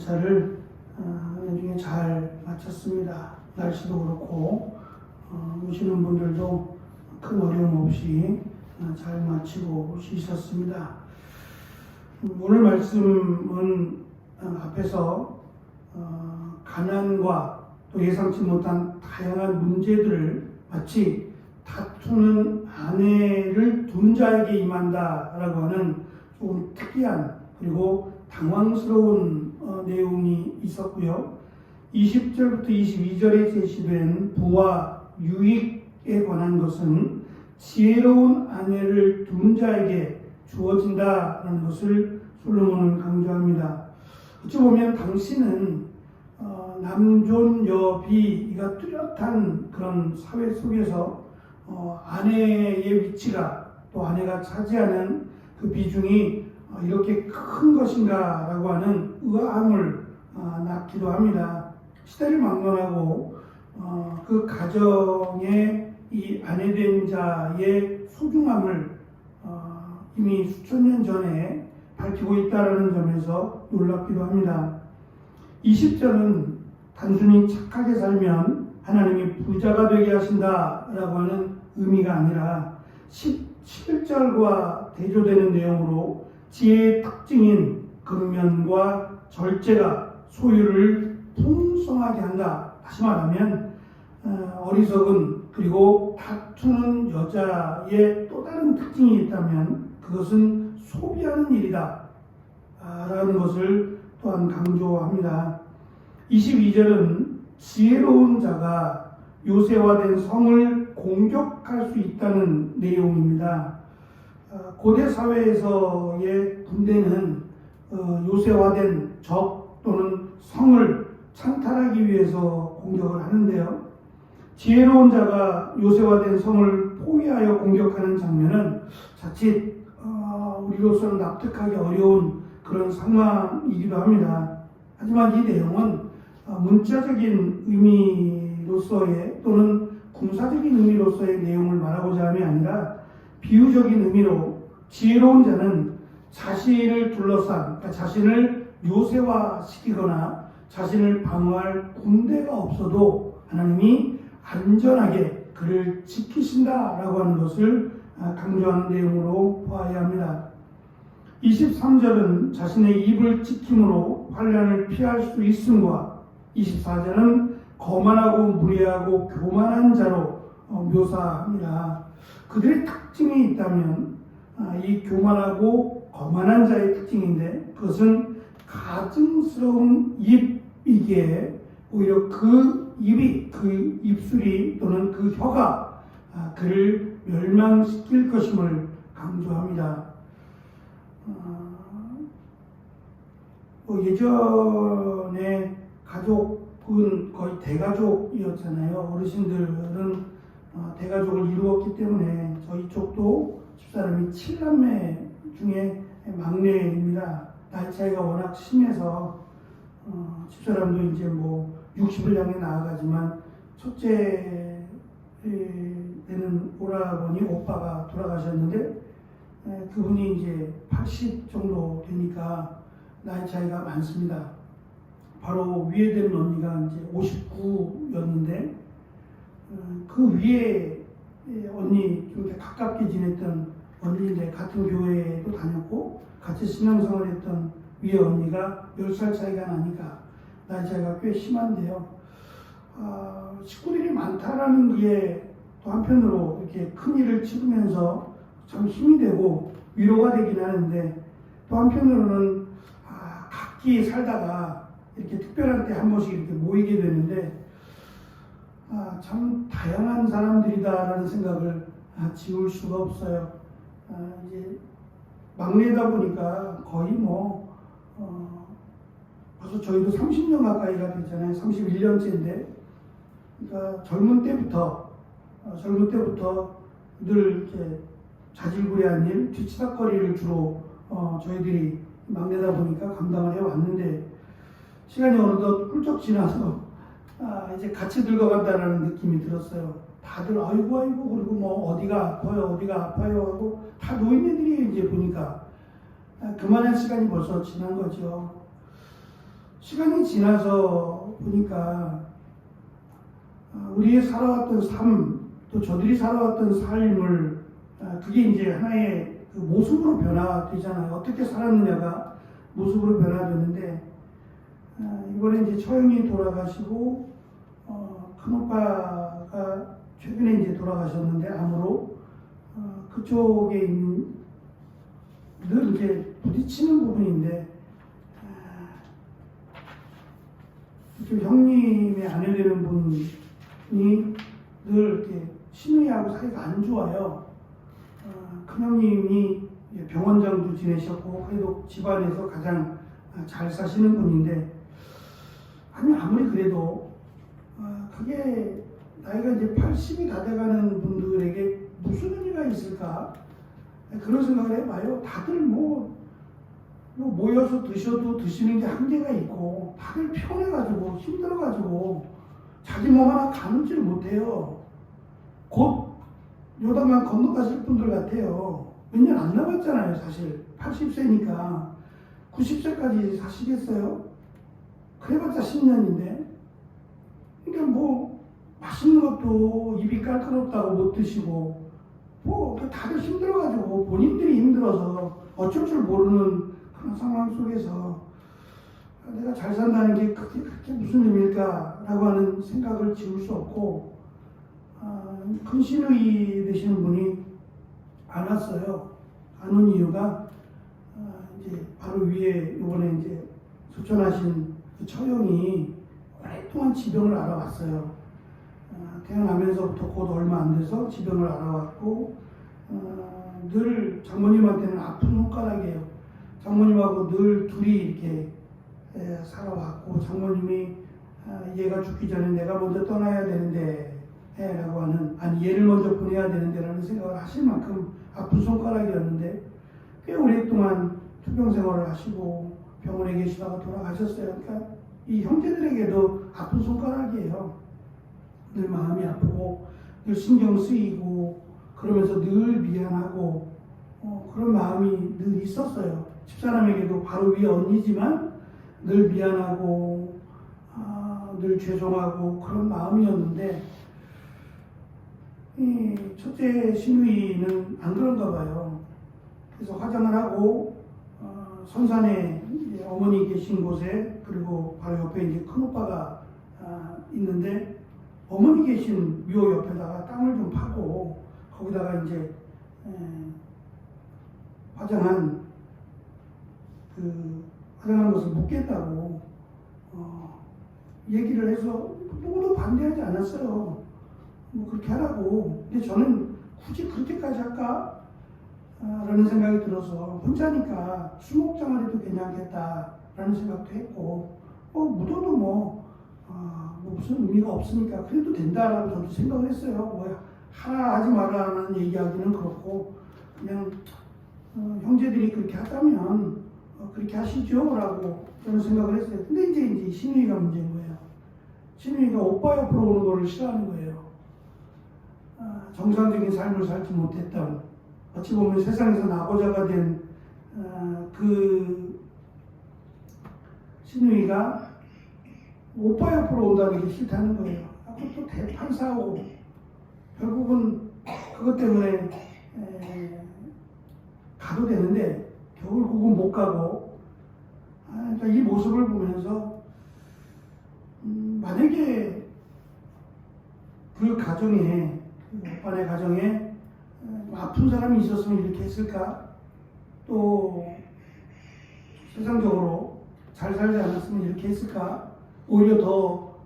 절차를 나중에 잘 마쳤습니다. 날씨도 그렇고 오시는 분들도 큰 어려움 없이 잘 마치고 올 수 있었습니다. 오늘 말씀은 앞에서 가난과 또 예상치 못한 다양한 문제들을 마치 다투는 아내를 둔 자에게 임한다라고 하는 좀 특이한 그리고 당황스러운 내용이 있었고요. 20절부터 22절에 제시된 부와 유익에 관한 것은 지혜로운 아내를 둔 자에게 주어진다라는 것을 솔로몬은 강조합니다. 어찌 보면 당시는 남존여비가 뚜렷한 그런 사회 속에서 아내의 위치가 또 아내가 차지하는 그 비중이 이렇게 큰 것인가 라고 하는 의아함을 낳기도 합니다. 시대를 막론하고 그 가정의 이 아내된 자의 소중함을 이미 수천 년 전에 밝히고 있다는 점에서 놀랍기도 합니다. 20절은 단순히 착하게 살면 하나님이 부자가 되게 하신다라고 하는 의미가 아니라 11절과 대조되는 내용으로 지혜의 특징인 근면과 절제가 소유를 풍성하게 한다. 다시 말하면 어리석은 그리고 다투는 여자의 또 다른 특징이 있다면 그것은 소비하는 일이다 라는 것을 또한 강조합니다. 22절은 지혜로운 자가 요새화된 성을 공격할 수 있다는 내용입니다. 고대 사회에서의 군대는 요새화된 적 또는 성을 찬탈하기 위해서 공격을 하는데요. 지혜로운 자가 요새화된 성을 포위하여 공격하는 장면은 자칫 우리로서는 납득하기 어려운 그런 상황이기도 합니다. 하지만 이 내용은 문자적인 의미로서의 또는 군사적인 의미로서의 내용을 말하고자 함이 아니라 비유적인 의미로 지혜로운 자는 자신을 둘러싼 그러니까 자신을 요새화시키거나 자신을 방어할 군대가 없어도 하나님이 안전하게 그를 지키신다라고 하는 것을 강조하는 내용으로 보아야 합니다. 23절은 자신의 입을 지킴으로 환난을 피할 수 있음과 24절은 거만하고 무례하고 교만한 자로 묘사합니다. 그들의 특징이 있다면 이 교만하고 거만한 자의 특징인데 그것은 가증스러운 입이기에 오히려 그 입이 그 입술이 또는 그 혀가 그를 멸망시킬 것임을 강조합니다. 예전에 가족은 거의 대가족이었잖아요. 어르신들은 대가족을 이루었기 때문에 저희 쪽도 집사람이 7남매 중에 막내입니다. 나이 차이가 워낙 심해서 집사람도 이제 뭐 60을 향해 나아가지만 첫째 되는 오라버니 오빠가 돌아가셨는데 그분이 이제 80 정도 되니까 나이 차이가 많습니다. 바로 위에 되는 언니가 이제 59였는데 그 위에 언니 좀 이렇게 가깝게 지냈던 언니인데 같은 교회도 다녔고 같이 신앙생활 했던 위에 언니가 10살 차이가 나니까 나이 차이가 꽤 심한데요. 식구들이 많다라는 게 또 한편으로 이렇게 큰 일을 치르면서 참 힘이 되고 위로가 되긴 하는데 또 한편으로는 각기 살다가 이렇게 특별한 때 한 번씩 이렇게 모이게 되는데 참 다양한 사람들이다라는 생각을 지울 수가 없어요. 이제 막내다 보니까 거의 벌써 저희도 30년 가까이가 됐잖아요. 31년째인데 그러니까 젊은 때부터 늘 이렇게 자질구레한 일, 뒤치다거리를 주로 저희들이 막내다 보니까 감당을 해왔는데 시간이 어느덧 훌쩍 지나서 이제 같이 늙어간다는 느낌이 들었어요. 다들 아이고 그리고 뭐 어디가 아파요 하고 다 노인네들이 이제 보니까 그만한 시간이 벌써 지난 거죠. 시간이 지나서 보니까 우리의 살아왔던 삶, 또 저들이 살아왔던 삶을 그게 이제 하나의 그 모습으로 변화되잖아요. 어떻게 살았느냐가 모습으로 변화되는데 이번에 이제 처형이 돌아가시고 큰오빠가 최근에 이제 돌아가셨는데 암으로 그쪽에 있는 늘 이제 부딪히는 부분인데 그 형님의 아내 되는 분이 늘 이렇게 신우이하고 사이가 안 좋아요. 큰형님이 병원장도 지내셨고 그래도 집안에서 가장 잘 사시는 분인데 아무리 그래도 그게 나이가 이제 80이 다 돼가는 분들에게 무슨 의미가 있을까 그런 생각을 해봐요. 다들 뭐 모여서 드셔도 드시는 게 한계가 있고 다들 피곤해가지고 힘들어가지고 자기 몸 하나 가누질 못해요. 곧 요단강 건너가실 분들 같아요. 몇 년 안 남았잖아요. 사실 80세니까 90세까지 사시겠어요? 그래봤자 10년인데 그러니까 뭐 맛있는 것도 입이 깔끔없다고 못 드시고 뭐 다들 힘들어가지고 본인들이 힘들어서 어쩔 줄 모르는 그런 상황 속에서 내가 잘 산다는 게 그게 무슨 의미일까라고 하는 생각을 지울 수 없고 큰 신의 되시는 분이 안 왔어요. 안 온 이유가 이제 바로 위에 이번에 이제 소천하신 그 처형이 오랫동안 지병을 알아왔어요. 태어나면서부터 곧 얼마 안 돼서 지병을 알아왔고 늘 장모님한테는 아픈 손가락이에요. 장모님하고 늘 둘이 이렇게 살아왔고 장모님이 얘가 죽기 전에 내가 먼저 떠나야 되는데 라고 하는 아니 얘를 먼저 보내야 되는데 라는 생각을 하실 만큼 아픈 손가락이었는데 꽤 오랫동안 투병 생활을 하시고 병원에 계시다가 돌아가셨어요. 그러니까 이 형제들에게도 아픈 손가락이에요. 늘 마음이 아프고 늘 신경 쓰이고 그러면서 늘 미안하고 그런 마음이 늘 있었어요. 집사람에게도 바로 위에 언니지만 늘 미안하고 늘 죄송하고 그런 마음이었는데 이 첫째 신우이는 안 그런가 봐요. 그래서 화장을 하고 선산에 어머니 계신 곳에 그리고 바로 옆에 이제 큰오빠가 있는데 어머니 계신 묘 옆에다가 땅을 좀 파고 거기다가 이제 화장한 것을 묻겠다고 얘기를 해서 누구도 반대하지 않았어요. 뭐 그렇게 하라고. 근데 저는 굳이 그렇게까지 할까? 라는 생각이 들어서 혼자니까 수목장을 해도 괜찮겠다라는 생각도 했고 묻어도 뭐 무슨 의미가 없으니까 그래도 된다라고 저도 생각을 했어요. 뭐 하라 하지 말라는 얘기하기는 그렇고 그냥 형제들이 그렇게 하다면 그렇게 하시죠 라고 저는 생각을 했어요. 근데 이제 신우이가 문제인 거예요. 신우이가 오빠 옆으로 오는 거를 싫어하는 거예요. 정상적인 삶을 살지 못했던 어찌 보면 세상에서 나고자가 된 그 신우이가 오빠 옆으로 온다는 게 싫다는 거예요. 그것도 대판 싸우고 결국은 그것 때문에 가도 되는데 결국은 못 가고 그러니까 이 모습을 보면서 만약에 그 가정에 그 오빠네 가정에 아픈 사람이 있었으면 이렇게 했을까? 또 세상적으로 잘 살지 않았으면 이렇게 했을까? 오히려 더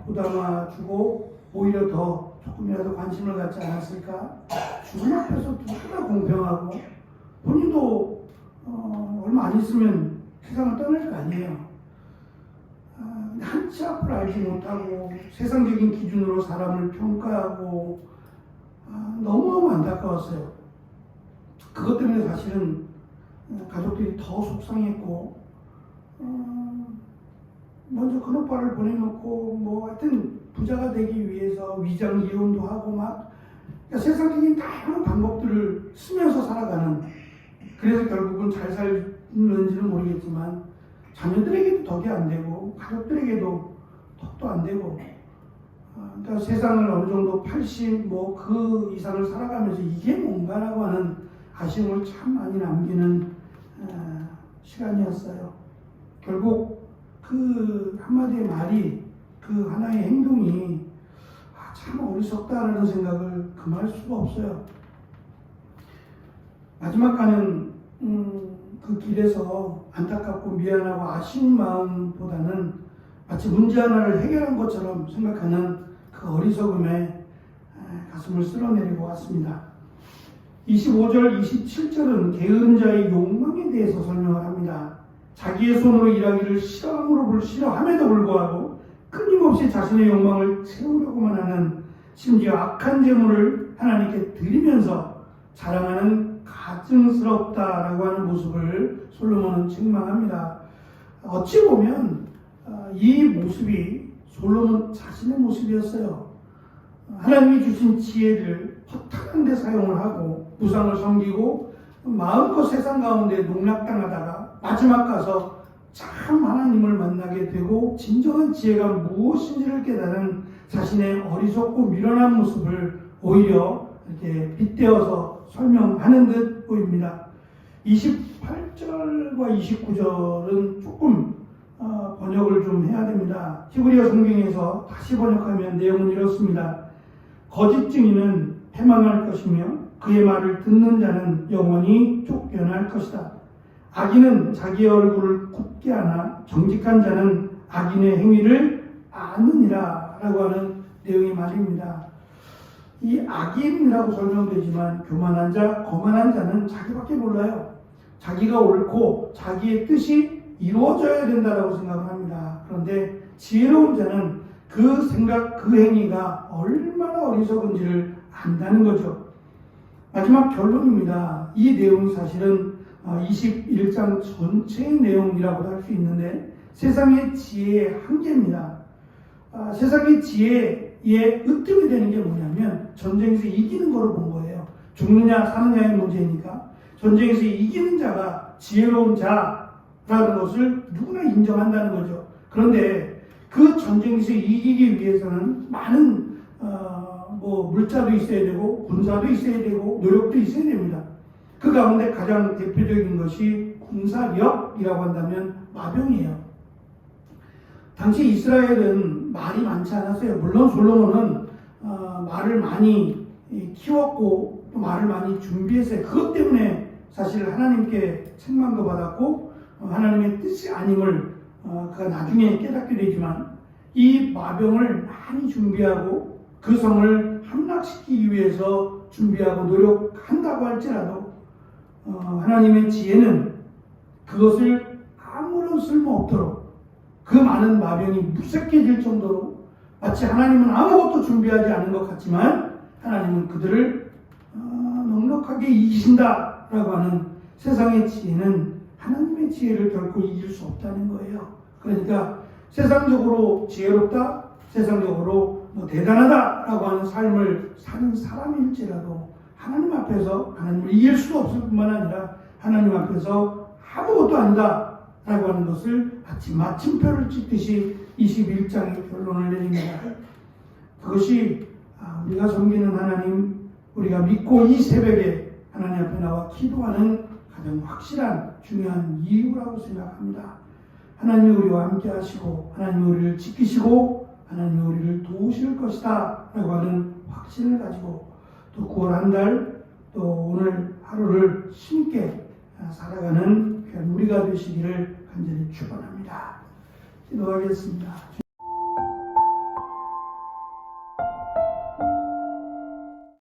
보담아주고 오히려 더 조금이라도 관심을 갖지 않았을까? 주님 앞에서 누구나 공평하고 본인도 얼마 안 있으면 세상을 떠날 거 아니에요. 한치 앞을 알지 못하고 세상적인 기준으로 사람을 평가하고 너무너무 안타까웠어요. 그것 때문에 사실은 가족들이 더 속상했고 먼저 큰오빠를 보내놓고 뭐 하여튼 부자가 되기 위해서 위장 이혼도 하고 막 그러니까 세상적인 다양한 방법들을 쓰면서 살아가는 그래서 결국은 잘 살는지는 모르겠지만 자녀들에게도 덕이 안 되고 가족들에게도 덕도 안 되고 그러니까 세상을 어느 정도 80 그 이상을 살아가면서 이게 뭔가라고 하는 아쉬움을 참 많이 남기는 시간이었어요. 결국 그 한마디의 말이 그 하나의 행동이 참 어리석다라는 생각을 금할 수가 없어요. 마지막 가는 그 길에서 안타깝고 미안하고 아쉬운 마음보다는 마치 문제 하나를 해결한 것처럼 생각하는 그 어리석음에 가슴을 쓸어내리고 왔습니다. 25절, 27절은 게으른 자의 욕망에 대해서 설명을 합니다. 자기의 손으로 일하기를 싫어함에도 불구하고 끊임없이 자신의 욕망을 채우려고만 하는, 심지어 악한 재물을 하나님께 드리면서 자랑하는 가증스럽다라고 하는 모습을 솔로몬은 책망합니다. 어찌 보면 이 모습이 솔로몬 자신의 모습이었어요. 하나님이 주신 지혜를 허탄한 데 사용을 하고 우상을 섬기고 마음껏 세상 가운데 농락당하다가 마지막 가서 참 하나님을 만나게 되고 진정한 지혜가 무엇인지를 깨달은 자신의 어리석고 미련한 모습을 오히려 이렇게 빗대어서 설명하는 듯 보입니다. 28절과 29절은 조금 번역을 좀 해야 됩니다. 히브리어 성경에서 다시 번역하면 내용은 이렇습니다. 거짓 증인은 패망할 것이며 그의 말을 듣는 자는 영원히 쫓겨날 것이다. 악인은 자기의 얼굴을 굽게 하나 정직한 자는 악인의 행위를 아느니라 라고 하는 내용의 말입니다. 이 악인이라고 설명되지만 교만한 자, 거만한 자는 자기밖에 몰라요. 자기가 옳고 자기의 뜻이 이루어져야 된다라고 생각을 합니다. 그런데 지혜로운 자는 그 생각, 그 행위가 얼마나 어리석은지를 안다는 거죠. 마지막 결론입니다. 이 내용이 사실은 21장 전체의 내용이라고 할 수 있는데 세상의 지혜의 한계입니다. 세상의 지혜의 으뜸이 되는 게 뭐냐면 전쟁에서 이기는 거를 본 거예요. 죽느냐 사느냐의 문제니까 전쟁에서 이기는 자가 지혜로운 자라는 것을 누구나 인정한다는 거죠. 그런데 그 전쟁에서 이기기 위해서는 많은 물자도 있어야 되고 군사도 있어야 되고 노력도 있어야 됩니다. 그 가운데 가장 대표적인 것이 군사력이라고 한다면 마병이에요. 당시 이스라엘은 말이 많지 않았어요. 물론 솔로몬은 말을 많이 키웠고 또 말을 많이 준비했어요. 그것 때문에 사실 하나님께 책망도 받았고 하나님의 뜻이 아님을 그가 나중에 깨닫게 되지만 이 마병을 많이 준비하고 그 성을 함락시키기 위해서 준비하고 노력한다고 할지라도 하나님의 지혜는 그것을 아무런 쓸모없도록 그 많은 마병이 무색해질 정도로 마치 하나님은 아무것도 준비하지 않은 것 같지만 하나님은 그들을 넉넉하게 이기신다라고 하는 세상의 지혜는 하나님의 지혜를 결코 이길 수 없다는 거예요. 그러니까 세상적으로 지혜롭다, 세상적으로 대단하다라고 하는 삶을 사는 사람일지라도 하나님 앞에서 하나님을 이길 수도 없을 뿐만 아니라 하나님 앞에서 아무것도 아니다 라고 하는 것을 마침표를 찍듯이 21장의 결론을 내립니다. 그것이 우리가 섬기는 하나님, 우리가 믿고 이 새벽에 하나님 앞에 나와 기도하는 가장 확실한 중요한 이유라고 생각합니다. 하나님이 우리와 함께 하시고 하나님이 우리를 지키시고 하나님이 우리를 도우실 것이다 라고 하는 확신을 가지고 또 9월 한 달 또 오늘 하루를 힘있게 살아가는 우리가 되시기를 간절히 축원합니다. 기도하겠습니다.